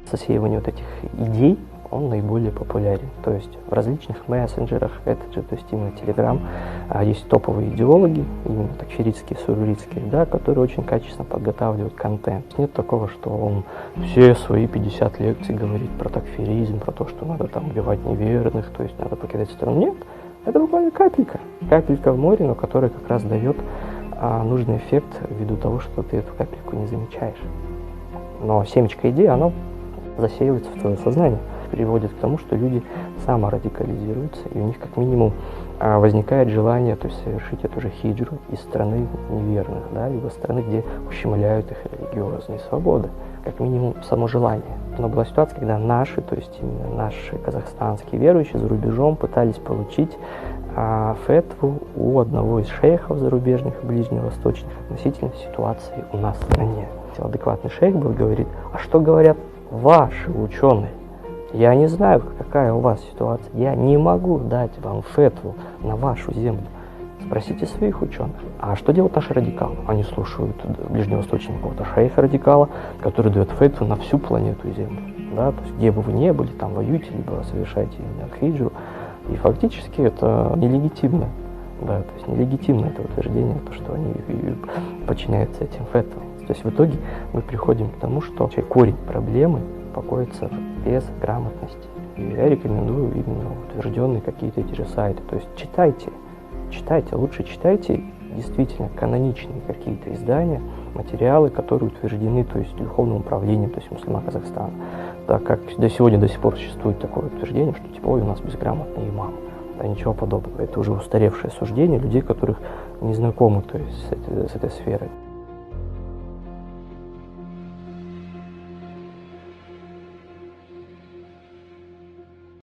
Сосеивание вот этих идей, он наиболее популярен. То есть в различных мессенджерах, это же, то есть именно Telegram, есть топовые идеологи, именно такфиритские, суруритские, да, которые очень качественно подготавливают контент. Нет такого, что он все свои 50 лекций говорит про такфиризм, про то, что надо там убивать неверных, то есть надо покидать страну. Нет, это буквально капелька в море, но которая как раз дает нужный эффект ввиду того, что ты эту капельку не замечаешь. Но семечко идеи, оно засеивается в твое сознание, приводит к тому, что люди саморадикализируются, и у них как минимум возникает желание, то есть совершить эту же хиджру из страны неверных, да, либо страны, где ущемляют их религиозные свободы, как минимум само желание. Но была ситуация, когда наши, то есть именно наши казахстанские верующие за рубежом пытались получить фетву у одного из шейхов зарубежных и ближневосточных относительно ситуации у нас в стране. Адекватный шейх был, говорит: а что говорят ваши ученые? Я не знаю, какая у вас ситуация. Я не могу дать вам фетву на вашу землю. Спросите своих ученых. А что делают наши радикалы? Они слушают ближневосточного какого-то шейха-радикала, который дает фетву на всю планету Землю. Да? То есть, где бы вы ни были, там воюйте, либо совершайте хиджру. И фактически это нелегитимно. Да, то есть нелегитимно это утверждение, то, что они подчиняются этим фетвам. То есть в итоге мы приходим к тому, что корень проблемы покоится в безграмотности. И я рекомендую именно утвержденные какие-то эти же сайты. То есть читайте, лучше читайте действительно каноничные какие-то издания, материалы, которые утверждены, то есть духовным управлением, то есть мусульман Казахстана. Так как до сих пор существует такое утверждение, что типа ой, у нас безграмотный имам. Да ничего подобного. Это уже устаревшее суждение людей, которых не знакомы, то есть с этой сферой.